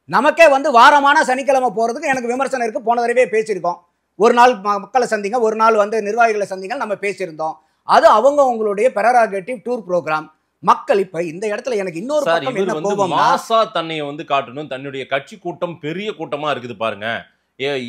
நமக்கே வந்து வாரமான சனிக்கிழமை போறதுக்கு எனக்கு விமர்சனம் இருக்கு. போன தடவை பேசியிருக்கோம். ஒரு நாள் மக்களை சந்திங்க, ஒரு நாள் வந்து நிர்வாகிகளை சந்திங்க நம்ம பேசியிருந்தோம். அது உங்களுடைய பெரராகேட்டிவ் டூர் ப்ரோக்ராம். மக்கள் இப்ப இந்த இடத்துல எனக்கு இன்னொரு பக்கம் என்ன கோபம், மாசா தன்னைய வந்து காட்டணும். தன்னுடைய கட்சி கூட்டம் பெரிய கூட்டமா இருக்குது பாருங்க,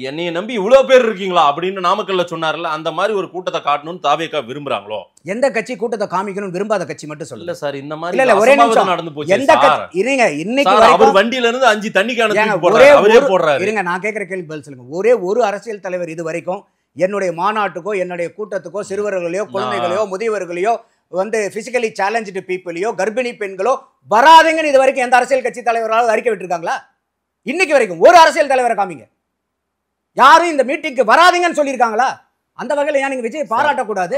என்னைய நம்பி இவ்வளவு பேர் இருக்கீங்களா அப்படின்னு நாமக்கல்ல சொன்னார்ல, அந்த மாதிரி ஒரு கூட்டத்தை காட்டணும்னு தாவேகா விரும்புறாங்களோ? எந்த கட்சி கூட்டத்தை காமிக்கணும் விரும்பாத கட்சி மட்டும் சொல்லுங்க. இல்ல சார் இந்த மாதிரி இல்ல ஒரே நிமிஷம் நடந்து போச்சு. எந்த கட்சி இருங்க இன்னைக்கு அவர் வண்டியில இருந்து 5 தண்ணி கேன் போடுறாரு. இருங்க நான் கேக்குற கேள்வி பதில் சொல்லுங்க. ஒரே ஒரு அரசியல் தலைவர் இது வரைக்கும் என்னுடைய மாநாட்டுக்கோ என்னுடைய கூட்டத்துக்கோ சிறுவர்களையோ குழந்தைகளையோ முதியவர்களையோ வந்து பிசிக்கலி சேலஞ்சு பீப்புளையோ கர்ப்பிணி பெண்களோ வராதுங்கன்னு இது வரைக்கும் எந்த அரசியல் கட்சி தலைவரால் அறிக்கை விட்டுருக்காங்களா? இன்னைக்கு வரைக்கும் ஒரு அரசியல் தலைவரை காமிங்க. யாரும் இந்த மீட்டிங்க்கு வராதீங்கன்னு சொல்லியிருக்காங்களா? அந்த வகையில ஏன் நீங்க விஜய் பாராட்டக்கூடாது?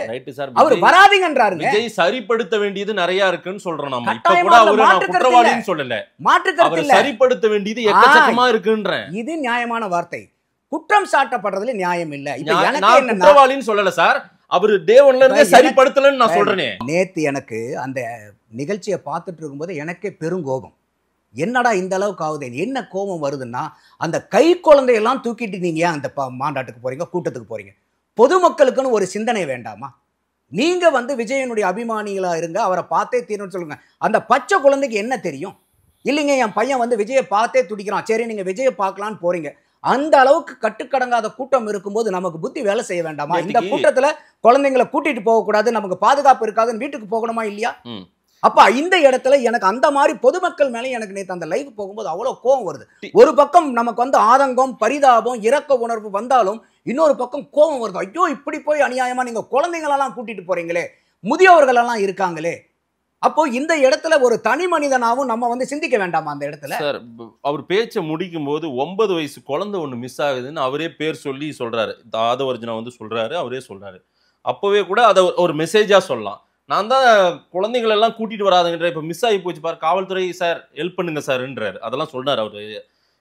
அவர் வராதீங்கன்றாருங்க. விஜய் சரிப்படுத்த வேண்டியது நிறைய இருக்குன்னு சொல்றோம். நம்ம இப்ப கூட அவரு குற்றவாளின்னு சொல்லல, மாற்றுக்கருத்து இல்ல, சரிப்படுத்த வேண்டியது எக்கச்சக்கமா இருக்குன்றேன். இது நியாயமான வார்த்தை. குற்றம் சாட்டப்படுறதுல நியாயம் இல்ல. இப்ப எனக்கு நான் என்ன, குற்றவாளின்னு சொல்லல சார், அவரு டே 1ல இருந்தே சரிப்படுத்தலன்னு நான் சொல்றேனே. நேத்து எனக்கு அந்த நிகழ்ச்சியை பார்த்துட்டு இருக்கும்போது எனக்கே பெருங்கோபம். என்னடா இந்த அளவுக்கு ஆகுது? என்ன கோபம் வருதுன்னா, அந்த கை குழந்தையெல்லாம் தூக்கிட்டு நீங்க ஏன் அந்த மாநாட்டுக்கு போறீங்க, கூட்டத்துக்கு போறீங்க? பொதுமக்களுக்குன்னு ஒரு சிந்தனை வேண்டாமா? நீங்க வந்து விஜயனுடைய அபிமானிகளா இருங்க, அவரை பார்த்தே தீர்வுன்னு சொல்லுங்க. அந்த பச்சை குழந்தைக்கு என்ன தெரியும்? இல்லைங்க என் பையன் வந்து விஜயை பார்த்தே துடிக்கிறான், சரி நீங்க விஜயை பார்க்கலான்னு போறீங்க. அந்த அளவுக்கு கட்டுக்கடங்காத கூட்டம் இருக்கும்போது நமக்கு புத்தி வேலை செய்ய வேண்டாமா? இந்த கூட்டத்துல குழந்தைங்களை கூட்டிட்டு போக கூடாது, நமக்கு பாதுகாப்பு இருக்காதுன்னு வீட்டுக்கு போகணுமா இல்லையா? அப்ப இந்த இடத்துல எனக்கு அந்த மாதிரி பொதுமக்கள் மேலே எனக்கு நேற்று அந்த லைவ் போகும்போது அவ்வளவு கோபம் வருது. ஒரு பக்கம் நமக்கு வந்து ஆதங்கம், பரிதாபம், இரக்க உணர்வு வந்தாலும் இன்னொரு பக்கம் கோபம் வருது. ஐயோ இப்படி போய் அநியாயமா நீங்க குழந்தைங்களெல்லாம் கூட்டிட்டு போறீங்களே, முதியவர்கள் எல்லாம் இருக்காங்களே. அப்போ இந்த இடத்துல ஒரு தனி மனிதனாவும் நம்ம வந்து சிந்திக்க வேண்டாமா? அந்த இடத்துல சார் அவர் பேச்சை முடிக்கும் போது 9 வயசு குழந்தை ஒண்ணு மிஸ் ஆகுதுன்னு அவரே பேர் சொல்லி சொல்றாரு. ஆதவர்ஜுனா வந்து சொல்றாரு, அவரே சொல்றாரு. அப்பவே கூட அதை ஒரு மெசேஜா சொல்லலாம். நான் தான் குழந்தைகள் எல்லாம் கூட்டிட்டு வராதுன்ற, இப்ப மிஸ் ஆகி போச்சு பாரு, காவல்துறை சார் ஹெல்ப் பண்ணுங்க சார்ன்றாரு. அதெல்லாம் சொல்றாரு அவரு.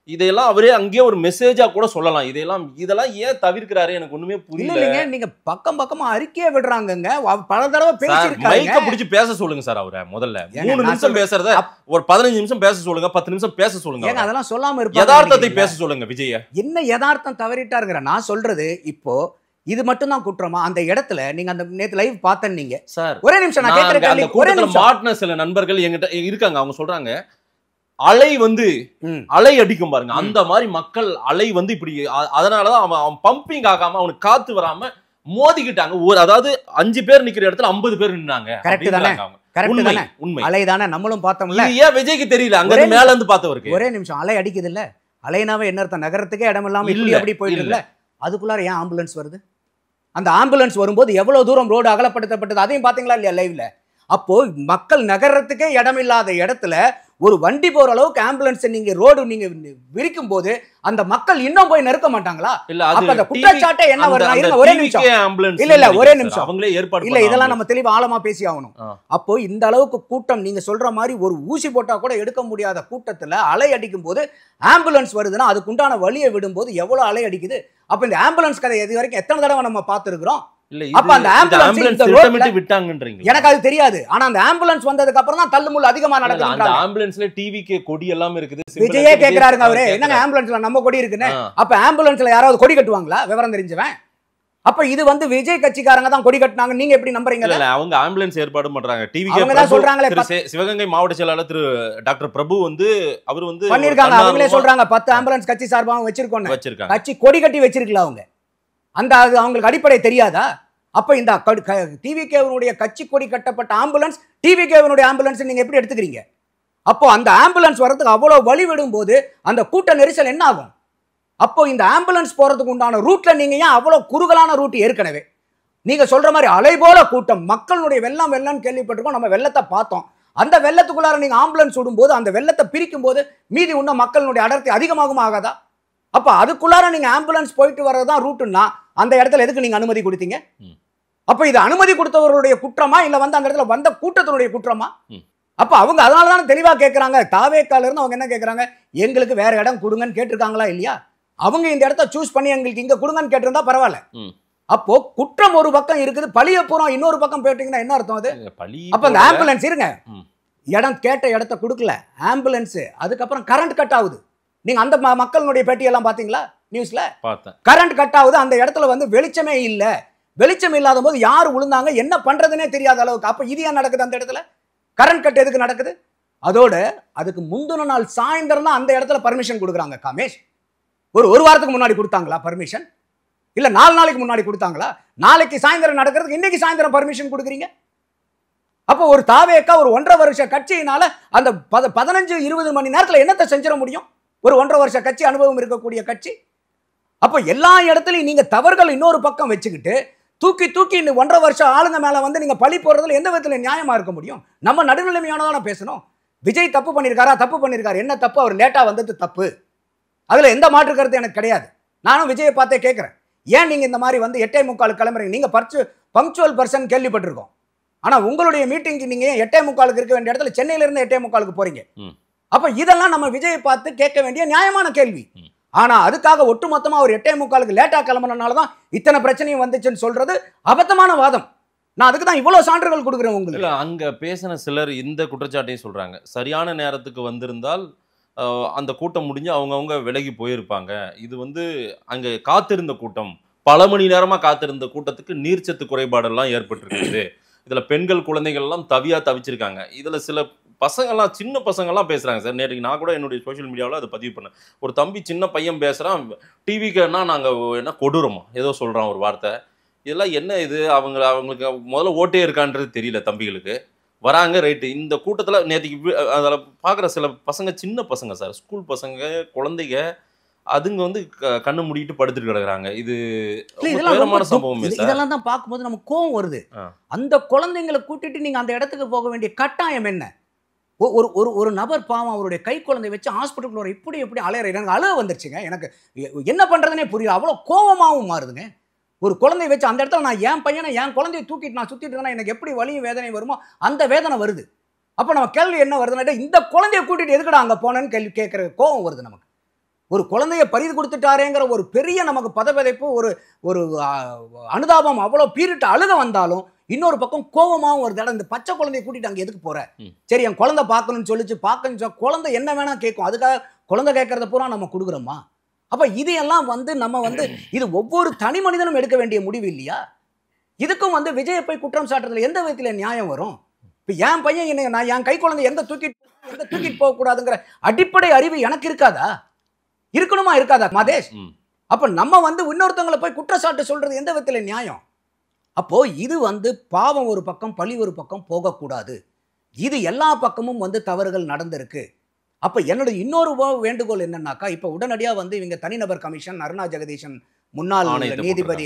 இதையெல்லாம் அவரே அங்கேயே ஒரு மெசேஜா கூட சொல்லலாம். இதெல்லாம் ஏன் தவிர்க்கிறாரு எனக்கு ஒண்ணுமே புரியல. நீங்க பக்கம் பக்கமா அறிக்கையை விடுறாங்கங்க. பல தடவை பேசியிருக்காங்க. மைக்க பிடிச்சு பேச சொல்லுங்க சார். அவரை முதல்ல 3 நிமிஷம் பேசுறத ஒரு 15 நிமிஷம் பேச சொல்லுங்க, 10 நிமிஷம் பேச சொல்லுங்க. அதெல்லாம் சொல்லாம இருப்பாங்க. யதார்த்தத்தை பேச சொல்லுங்க. விஜய என்ன யதார்த்தம் தவறிட்டாருங்கிற நான் சொல்றது. இப்போ இது மட்டும் தான் குற்றமா? அந்த இடத்துல நீங்க அந்த நேத்து லைவ் பார்த்தேன் நீங்க சார். ஒரே நிமிஷம் நான் கேக்குறேன். ஒரே நிமிஷம். மாட்ன சில நண்பர்கள் என்கிட்ட இருக்காங்க. அவங்க சொல்றாங்க அலை வந்து அலை அடிக்கும் பாருங்க, அந்த மாதிரி மக்கள் அலை வந்து இப்படி, அதனாலதான் அவன் பம்பிங் ஆகாம அவனுக்கு காத்து வராம மோதிக்கிட்டாங்க. அதாவது 5 பேர் நிக்கிற இடத்துல 50 பேர் நின்னாங்க. உண்மை அலைதானே, நம்மளும் பார்த்தோம்ல. ஏன் விஜய்க்கு தெரியல? அங்க மேல இருந்து பார்த்தவருக்கு ஒரே நிமிஷம். அலை அடிக்குது இல்ல, அலைனாவே என்ன அர்த்தம்? நகரத்துக்கே இடம் இல்லாம இப்படி அப்படி போயிட்டு இருக்குல்ல, அதுக்குள்ளார ஏன் ஆம்புலன்ஸ் வருது? அந்த ஆம்புலன்ஸ் வரும்போது எவ்வளவு தூரம் ரோடு அகலப்படுத்தப்பட்டது அதையும் பாத்தீங்களா இல்லையா லைவ்ல? அப்போ மக்கள் நகரத்துக்கே இடம் இல்லாத இடத்துல ஒரு வண்டி போற அளவுக்கு ஆம்புலன்ஸ் நீங்க ரோடு நீங்க விரிக்கும் போது அந்த மக்கள் இன்னும் போய் நெருக்க மாட்டாங்களா? அப்ப அந்த குற்றச்சாட்டை என்ன வருது? ஒரே நிமிஷம். இல்ல ஒரே நிமிஷம். அவங்களே ஏற்பாடு இல்ல, இதெல்லாம் நம்ம தெளிவா ஆழமா பேசி ஆகணும். அப்போ இந்த அளவுக்கு கூட்டம் நீங்க சொல்ற மாதிரி ஒரு ஊசி போட்டா கூட எடுக்க முடியாத கூட்டத்துல அலை அடிக்கும் போது ஆம்புலன்ஸ் வருதுன்னா அதுக்கு உண்டான வழியை விடும்போது எவ்வளவு அலை அடிக்குது. அப்ப இந்த ஆம்புலன்ஸ் கதை இது வரைக்கும் எத்தனை தடவை நம்ம பார்த்திருக்கிறோம்? அப்ப அந்த ஆம்புலன்ஸ் விட்டாங்கன்றீங்க. எனக்கு அது தெரியாது. ஆனா அந்த ஆம்புலன்ஸ் வந்ததுக்கு அப்புறம் தான் தள்ளுமுள்ள அதிகமா நடக்குது. அந்த ஆம்புலன்ஸ்ல டிவிக்கு கொடி எல்லாம் இருக்குது. விஜயே கேக்குறாருங்க அவரே, என்னங்க ஆம்புலன்ஸ்ல நம்ம கொடி இருக்குன்னு. அப்ப ஆம்புலன்ஸ்ல யாராவது கொடி கட்டுவாங்களா விவரம் தெரிஞ்சவன்? அப்ப இது வந்து விஜய் கட்சிக்காரங்க தான் கொடி கட்டினாங்க, நீங்க எப்படி நம்புறீங்க? இல்ல அவங்க ஆம்புலன்ஸ் ஏற்பாடு பண்றாங்க. டிவிக்கு அவங்க தான் சொல்றாங்களே. சிவகங்கை மாவட்ட செயலாளர் திரு டாக்டர் பிரபு வந்து அவர் வந்து பண்ணிருக்காங்க. அவங்களே சொல்றாங்க 10 ஆம்புலன்ஸ் கட்சி சார்பாக வச்சிருக்காங்க. கட்சி கொடி கட்டி வச்சிருக்கலாம் அவங்க. அந்த அவங்களுக்கு அடிப்படை தெரியாதா? அப்ப இந்த டிவிகேவனுடைய கட்சி கொடி கட்டப்பட்ட ஆம்புலன்ஸ் டிவிகேவனுடைய ஆம்புலன்ஸ் நீங்க எப்படி எடுத்துக்கிறீங்க? அப்போ அந்த ஆம்புலன்ஸ் வரதுக்கு அவ்வளவு வழி விடும் போது அந்த கூட்ட நெரிசல் என்ன ஆகும்? அப்போ இந்த ஆம்புலன்ஸ் போறதுக்கு உண்டான ரூட்ல நீங்க ஏன் அவ்வளவு குறுகலான ரூட்? ஏற்கனவே நீங்க சொல்ற மாதிரி அலை போல கூட்டம், மக்களுடைய வெள்ளம் கேள்விப்பட்டிருக்கோம். நம்ம வெள்ளத்தை பார்த்தோம். அந்த வெள்ளத்துக்குள்ளார நீங்க ஆம்புலன்ஸ் விடும்போது அந்த வெள்ளத்தை பிரிக்கும் போது மீதி உள்ள மக்களுடைய அடர்த்தி அதிகமாகும் ஆகாதா? அப்ப அதுக்குள்ளார நீங்க ஆம்புலன்ஸ் போயிட்டு வர்றதுதான் ரூட்டுன்னா அந்த இடத்துல எதுக்கு நீங்க அனுமதி கொடுத்தீங்க? அப்ப இது அனுமதி கொடுத்தவருடைய குற்றமா இல்ல வந்து அந்த இடத்துல வந்த கூட்டத்தினுடைய குற்றமா? அப்ப அவங்க அதனாலதான் தெளிவா கேட்கறாங்க. தாவேக்கால இருந்து அவங்க என்ன கேட்கறாங்க? எங்களுக்கு வேற இடம் கொடுங்கன்னு கேட்டிருக்காங்களா இல்லையா? அவங்க இந்த இடத்த சூஸ் பண்ணி எங்களுக்கு இங்க கொடுங்கன்னு கேட்டிருந்தா பரவாயில்ல. அப்போ குற்றம் ஒரு பக்கம் இருக்குது, பழிய பூரா இன்னொரு பக்கம் போயிட்டீங்கன்னா என்ன அர்த்தம் அது? அப்ப அந்த ஆம்புலன்ஸ் இருங்க, இடம் கேட்ட இடத்த கொடுக்கல ஆம்புலன்ஸ், அதுக்கப்புறம் கரண்ட் கட் ஆகுது. நீங்க அந்த மக்களுடைய பேட்டியெல்லாம் பாத்தீங்களா நியூஸ்ல? கரண்ட் கட் ஆகுது, அந்த இடத்துல வந்து வெளிச்சமே இல்ல. வெளிச்சம் இல்லாத போது யார் விழுந்தாங்க என்ன பண்றதுன்னே தெரியாத அளவுக்கு. அப்ப இது ஏன் நடக்குது? அந்த இடத்துல கரண்ட் கட் எதுக்கு நடக்குது? அதோட அதுக்கு முந்தின நாள் சாயந்தரம் தான் அந்த இடத்துல பர்மிஷன் கொடுக்குறாங்க. காமேஷ் ஒரு வாரத்துக்கு முன்னாடி கொடுத்தாங்களா பர்மிஷன்? இல்ல 4 நாளைக்கு முன்னாடி கொடுத்தாங்களா? நாளைக்கு சாயந்தரம் நடக்கிறதுக்கு இன்னைக்கு சாயந்தரம் பர்மிஷன் கொடுக்குறீங்க. அப்போ ஒரு தாவேக்கா ஒரு 1.5 வருஷ கட்சியினால அந்த 15-20 மணி நேரத்துல என்னத்தை செஞ்சிட முடியும்? ஒரு 1.5 வருஷ கட்சி அனுபவம் இருக்கக்கூடிய கட்சி. அப்போ எல்லா இடத்துலையும் நீங்க தவறுகள் இன்னொரு பக்கம் வச்சுக்கிட்டு தூக்கி 1.5 வருஷம் ஆளுங்க மேல வந்து நீங்க பழி போடுறதுல எந்த விதத்துல நியாயமா இருக்க முடியும்? நம்ம நடுநிலைமையானதான பேசணும். விஜய் தப்பு பண்ணிருக்காரா? தப்பு பண்ணிருக்காரு. என்ன தப்பு? அவர் லேட்டா வந்தது தப்பு. அதுல எந்த மாற்று கருத்து எனக்கு கிடையாது. நானும் விஜயை பார்த்தே கேட்குறேன், ஏன் நீங்க இந்த மாதிரி வந்து 8:45 கிளம்புறீங்க? நீங்க பங்க்சுவல் பர்சன் கேள்விப்பட்டிருக்கோம். ஆனா உங்களுடைய மீட்டிங்க்கு நீங்க 8:45 இருக்க வேண்டிய இடத்துல சென்னையில இருந்து 8:45 போறீங்க. அப்ப இதெல்லாம் நம்ம விஜயை பார்த்து கேட்க வேண்டிய நியாயமான கேள்வி. ஆனா அதுக்காக ஒட்டுமொத்தமா ஒரு 8:45 லேட்டா கிளம்புறதுனாலதான் இத்தனை பிரச்சனையும் வந்துச்சுன்னு சொல்றது அபத்தமான வாதம். நான் அதுக்கு தான் இவ்வளவு சான்றுகள் கொடுக்குறேன் உங்களுக்கு. இல்ல, அங்க பேசின சிலர் இந்த குற்றச்சாட்டையும் சொல்றாங்க. சரியான நேரத்துக்கு வந்திருந்தால் அந்த கூட்டம் முடிஞ்சு அவங்கவுங்க விலகி போயிருப்பாங்க. இது வந்து அங்க காத்திருந்த கூட்டம், பல மணி நேரமா காத்திருந்த கூட்டத்துக்கு நீர்ச்சத்து குறைபாடெல்லாம் ஏற்பட்டிருக்குது. இதுல பெண்கள் குழந்தைகள் எல்லாம் தவிச்சிருக்காங்க. இதுல சில பசங்கள்லாம், சின்ன பசங்கள்லாம் பேசுறாங்க சார். நேற்றுக்கு நான் கூட என்னுடைய சோஷியல் மீடியாவில் அதை பதிவு பண்ணேன். ஒரு தம்பி சின்ன பையன் பேசுறான், டிவிக்குன்னா நாங்கள் என்ன கொடூரமா ஏதோ சொல்றான் ஒரு வார்த்தை. இதெல்லாம் என்ன இது? அவங்களுக்கு முதல்ல ஓட்டே இருக்கான்றது தெரியல தம்பிகளுக்கு. வராங்க, ரைட்டு. இந்த கூட்டத்தில் நேற்றுக்கு அதில் பார்க்குற சில பசங்க, சின்ன பசங்க சார், ஸ்கூல் பசங்க, குழந்தைங்க, அதுங்க வந்து கண்ணு மூடிட்டு படுத்துட்டு கிடக்குறாங்க. இது துயரமான சம்பவம். இதெல்லாம் தான் பார்க்கும்போது நமக்கு கோவம் வருது. அந்த குழந்தைங்களை கூட்டிட்டு நீங்க அந்த இடத்துக்கு போக வேண்டிய கட்டாயம் என்ன? ஒரு நபர் பாவம் அவருடைய கை குழந்தை வச்சு ஹாஸ்பிட்டலுக்குள்ள இப்படி அலையிற, எனக்கு அழுக வந்துருச்சுங்க. எனக்கு என்ன பண்றதுனே புரியல. அவ்வளோ கோபமாகவும் மாறுதுங்க. ஒரு குழந்தைய வச்சு அந்த இடத்துல நான் என் பையனை, என் குழந்தைய தூக்கிட்டு நான் சுத்திட்டு இருந்தா எனக்கு எப்படி வலியும் வேதனை வருமோ அந்த வேதனை வருது. அப்ப நம்ம கேள்வி என்ன வருதுன்னா, இந்த குழந்தைய கூட்டிட்டு எதுக்குடா அங்க போனேன்னு கேள்வி கேட்கிற கோபம் வருது நமக்கு. ஒரு குழந்தைய பரிது கொடுத்துட்டாரேங்கிற ஒரு பெரிய நமக்கு பதவிதைப்பு, ஒரு அனுதாபம், அவ்வளோ பீரிட்டு அழுக வந்தாலும் இன்னொரு பக்கம் கோபமாகவும் வருது. இந்த பச்சை குழந்தைய கூட்டிட்டு அங்கே எதுக்கு போற? சரி, என் குழந்தை பார்க்கணும்னு சொல்லிச்சு, பார்க்கணும், குழந்தை என்ன வேணா கேட்கும், அதுக்காக குழந்தை கேட்கறத பூரா நம்ம கொடுக்குறோமா? அப்ப இதையெல்லாம் வந்து நம்ம வந்து இது ஒவ்வொரு தனி மனிதனும் எடுக்க வேண்டிய முடிவு இல்லையா? இதுக்கும் வந்து விஜயை போய் குற்றம் சாட்டுறதுல எந்த விதத்துல நியாயம் வரும்? இப்ப என் பையன் என்ன, நான் என் கை குழந்தை எங்க தூக்கிட்டு போக கூடாதுங்கிற அடிப்படை அறிவு எனக்கு இருக்காதா? இருக்கணுமா இருக்காதா மாதேஷ்? அப்ப நம்ம வந்து இன்னொருத்தவங்களை போய் குற்றச்சாட்டு சொல்றது எந்த விதத்துல நியாயம்? அப்போ இது வந்து பாவம் ஒரு பக்கம், பழி ஒரு பக்கம் போகக்கூடாது. இது எல்லா பக்கமும் வந்து தவறுகள் நடந்திருக்கு. அப்ப என்னோட இன்னொரு வேண்டுகோள் என்னன்னாக்கா, இப்ப உடனடியா வந்து இவங்க தனிநபர் கமிஷன், அருணா ஜெகதீசன் முன்னாள் நீதிபதி,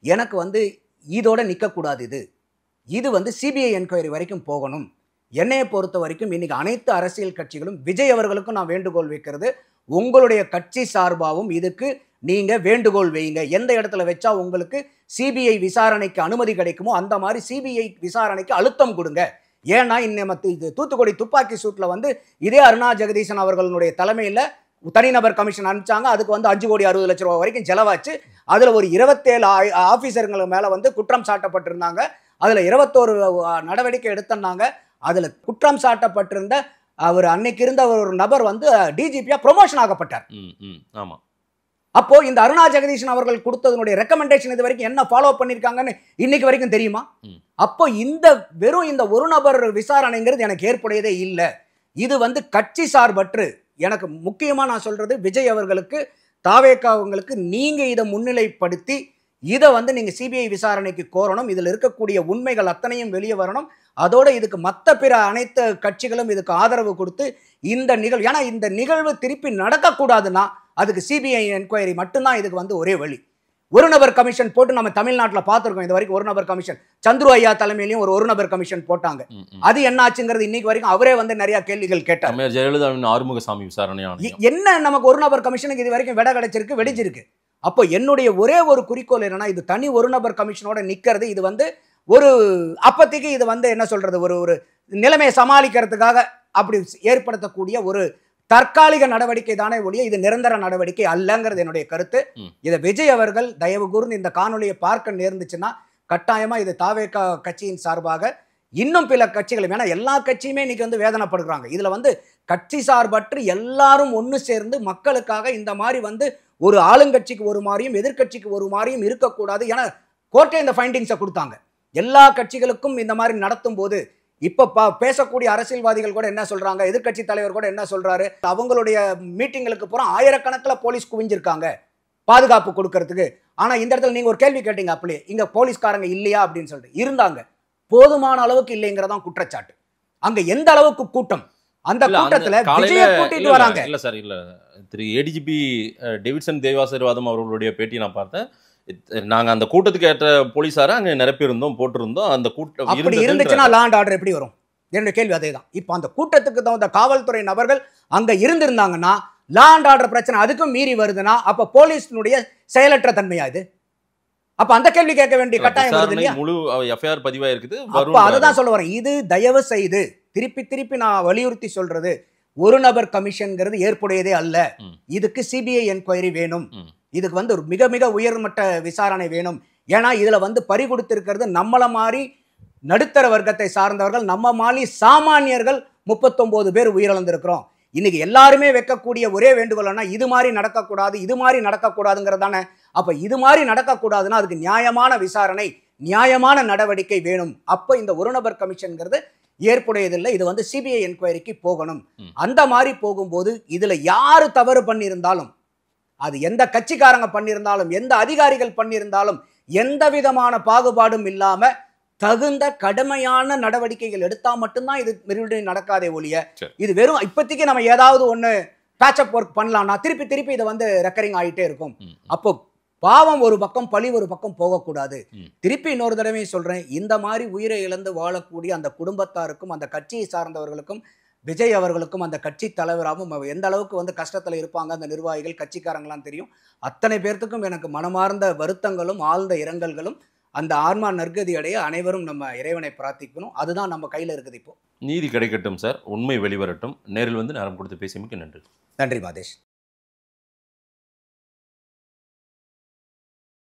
எனக்கு வந்து இதோட நிற்கக்கூடாது. இது வந்து சிபிஐ என்கொயரி வரைக்கும் போகணும். என்னையை பொறுத்த வரைக்கும் இன்னைக்கு அனைத்து அரசியல் கட்சிகளும், விஜய் அவர்களுக்கும் நான் வேண்டுகோள் வைக்கிறது, உங்களுடைய கட்சி சார்பாகவும் இதுக்கு நீங்க வேண்டுகோள் வைங்க. எந்த இடத்துல வச்சா உங்களுக்கு சிபிஐ விசாரணைக்கு அனுமதி கிடைக்குமோ அந்த மாதிரி சிபிஐ விசாரணைக்கு அழுத்தம் கொடுங்க. ஏன்னா இது தூத்துக்குடி துப்பாக்கி சூட்ல வந்து இதே அருணா ஜெகதீசன் அவர்களுடைய தலைமையில் தனிநபர் கமிஷன் அனுப்பிச்சாங்க. அதுக்கு வந்து 5,60,00,000 ரூபாய் வரைக்கும் செலவாச்சு. அதுல ஒரு 27 ஆபீசர்கள் மேல வந்து குற்றம் சாட்டப்பட்டிருந்தாங்க. அதுல 21 நடவடிக்கை எடுத்தாங்க. அதுல குற்றம் சாட்டப்பட்டிருந்த அவர் அன்னைக்கு இருந்த ஒரு நபர் வந்து டிஜிபியா ப்ரொமோஷன் ஆகப்பட்டார். ஆமா. அப்போ இந்த அருணா ஜெகதீசன் அவர்கள் கொடுத்ததனுடைய ரெக்கமெண்டேஷன் இது வரைக்கும் என்ன ஃபாலோ பண்ணிருக்காங்கன்னு இன்னைக்கு வரைக்கும் தெரியுமா? அப்போ இந்த வெறும் இந்த ஒரு நபர் விசாரணைங்கிறது எனக்கு ஏற்புடையதே இல்லை. இது வந்து கட்சி சார்பற்று. எனக்கு முக்கியமா நான் சொல்றது, விஜய் அவர்களுக்கு, தாவேக்காவங்களுக்கு நீங்க இதை முன்னிலைப்படுத்தி இதை வந்து நீங்க சிபிஐ விசாரணைக்கு கோரணும். இதுல இருக்கக்கூடிய உண்மைகள் அத்தனையும் வெளியே வரணும். அதோட இதுக்கு மற்ற பிற அனைத்து கட்சிகளும் இதுக்கு ஆதரவு கொடுத்து இந்த நிகழ்வு, ஏன்னா இந்த நிகழ்வு திருப்பி நடக்கக்கூடாதுன்னா அதுக்கு சிபிஐ என்கொயரி மட்டும்தான் இதுக்கு வந்து ஒரே வழி. ஒரு நபர் கமிஷன் போட்டு நம்ம தமிழ்நாட்டில் பார்த்துருக்கோம். இது வரைக்கும் ஒரு நபர் கமிஷன், சந்துரு ஐயா தலைமையிலையும் ஒரு நபர் கமிஷன் போட்டாங்க. அது என்ன ஆச்சுங்கிறது இன்னைக்கு வரைக்கும் அவரே வந்து நிறைய கேள்விகள் கேட்டார். ஜெயலலிதாவின் ஆறுமுகசாமி விசாரணை என்ன நமக்கு ஒரு நபர் கமிஷனுக்கு இது வரைக்கும் விட கிடைச்சிருக்கு, வெடிச்சிருக்கு. அப்போ என்னுடைய ஒரே ஒரு குறிக்கோள் என்னன்னா, இது தனி ஒரு நபர் கமிஷனோட நிக்கிறது இது வந்து ஒரு அப்பத்திக்கு இது வந்து என்ன சொல்றது, ஒரு நிலைமையை சமாளிக்கிறதுக்காக அப்படி ஏற்படுத்தக்கூடிய ஒரு தற்காலிக நடவடிக்கை தானே ஒழிய இது நிரந்தர நடவடிக்கை அல்லங்கிறது என்னுடைய கருத்து. இதை விஜய் அவர்கள் தயவு கூர்ந்து இந்த காணொலியை பார்க்க நேர்ந்துச்சுன்னா கட்டாயமா இது தாவேகா கட்சியின் சார்பாக இன்னும் பிற கட்சிகள், ஏன்னா எல்லா கட்சியுமே இன்னைக்கு வந்து வேதனைப்படுறாங்க. இதுல வந்து கட்சி சார்பற்று எல்லாரும் ஒன்று சேர்ந்து மக்களுக்காக இந்த மாதிரி வந்து ஒரு ஆளுங்கட்சிக்கு ஒரு மாதிரியும் எதிர்கட்சிக்கு ஒரு மாதிரியும் இருக்கக்கூடாது. ஏன்னா கோர்ட்டே இந்த ஃபைண்டிங்ஸை கொடுத்தாங்க. எல்லா கட்சிகளுக்கும் இந்த மாதிரி நடத்தும் போது இப்ப பேசக்கூடிய அரசியல்வாதிகள் கூட என்ன சொல்றாங்க, எதிர்கட்சி தலைவர் கூட என்ன சொல்றாரு, அவங்களுடைய மீட்டிங்களுக்கு போற ஆயிரக்கணக்கில் போலீஸ் குவிஞ்சிருக்காங்க பாதுகாப்பு கொடுக்கறதுக்கு. ஆனா இந்த இடத்துல நீங்க ஒரு கேள்வி கேட்டீங்க, அப்படியே இங்க போலீஸ்காரங்க இல்லையா அப்படின்னு சொல்லிட்டு, இருந்தாங்க. போதுமான அளவுக்கு இல்லைங்கிறதான் குற்றச்சாட்டு. அங்க எந்த அளவுக்கு கூட்டம், அந்த கூட்டத்துல விஜயை கூட்டிட்டு வராங்க. இல்ல சார், இல்ல திரு ஏடிஜிபி டேவிட்சன் தேவாசீர்வாதம் அவர்களுடைய பேட்டி நான் பார்த்தேன். நாங்க அந்த கூட்டத்துக்கு ஏற்ற போலீஸார அங்க நிரப்பியிருந்தோம், போட்டிருந்தோம். அந்த கூட்டம் அப்படி இருந்துச்சுன்னா லா அண்ட் ஆர்டர் எப்படி வரும்? என்னுடைய கேள்வி அதே தான். இப்போ அந்த கூட்டத்துக்கு தகுந்த காவல்துறை நபர்கள் அங்க இருந்திருந்தாங்கன்னா லா அண்ட் ஆர்டர் பிரச்சனை அதுக்கும் மீறி வருதுன்னா அப்ப போலீஸினுடைய செயலற்ற தன்மையா இது? அப்ப அந்த கேள்வி கேட்க வேண்டிய கட்டாயம் வருது இல்லையா? முழு எஃப்ஐஆர் பதிவாயிருக்குது. அப்ப அதுதான் சொல்ல வரேன். இது தயவு செய்து திருப்பி நான் வலியுறுத்தி சொல்றது, ஒரு நபர் கமிஷன்ங்கிறது ஏற்புடையதே அல்ல. இதுக்கு சிபிஐ என்கொயரி வேணும். இதுக்கு ஒரு மிக மிக உயர்மட்ட விசாரணை வேணும். ஏன்னா இதுல பறி கொடுத்திருக்கிறது நம்மள மாதிரி நடுத்தர வர்க்கத்தை சார்ந்தவர்கள், நம்ம மாதிரி சாமானியர்கள் 39 பேர் உயிரிழந்திருக்கிறோம். இன்னைக்கு எல்லாருமே வைக்கக்கூடிய ஒரே வேண்டுகோள்னா இது மாதிரி நடக்கக்கூடாது, இது மாதிரி நடக்கக்கூடாதுங்கிறதானே. அப்ப இது மாதிரி நடக்கக்கூடாதுன்னா அதுக்கு நியாயமான விசாரணை, நியாயமான நடவடிக்கை வேணும். அப்ப இந்த ஒரு நபர் கமிஷன்ங்கிறது ஏற்புடையதில்லை. இது சிபிஐ என்கொயரிக்கு போகணும். அந்த மாதிரி போகும்போது இதுல யாரு தவறு பண்ணியிருந்தாலும், அது எந்த கட்சிக்காரங்க பண்ணியிருந்தாலும், எந்த அதிகாரிகள் பண்ணியிருந்தாலும், எந்த விதமான பாகுபாடும் இல்லாம தகுந்த கடுமையான நடவடிக்கைகள் எடுத்தா மட்டும்தான் இது மறுபடியும் நடக்காதே ஒழிய, இது வெறும் இப்போதைக்கு நம்ம ஏதாவது ஒண்ணு பேட்சப் ஒர்க் பண்ணலாம்னா திருப்பி இதை ரெக்கரிங் ஆகிட்டே இருக்கும். அப்போ பாவம் ஒரு பக்கம், பழி ஒரு பக்கம் போகக்கூடாது. திருப்பி இன்னொரு தடவை சொல்றேன், இந்த மாதிரி உயிரை இழந்து வாழக்கூடிய அந்த குடும்பத்தாருக்கும் அந்த கட்சியை சார்ந்தவர்களுக்கும் விஜய் அவர்களுக்கும் அந்த கட்சி தலைவராகவும் எந்த அளவுக்கு கஷ்டத்துல இருப்பாங்க அந்த நிர்வாகிகள் கட்சிக்காரங்களாம் தெரியும். அத்தனை பேர்த்துக்கும் எனக்கு மனமார்ந்த வருத்தங்களும் ஆழ்ந்த இரங்கல்களும். அந்த ஆன்மா நற்கதி அடைய அனைவரும் நம்ம இறைவனை பிரார்த்திக்கணும். அதுதான் நம்ம கையில இருக்குது. இப்போ நீதி கிடைக்கட்டும் சார், உண்மை வெளிவரட்டும். நேரில் நேரம் கொடுத்து பேசியமைக்கு நன்றி. நன்றி மாதேஷ்.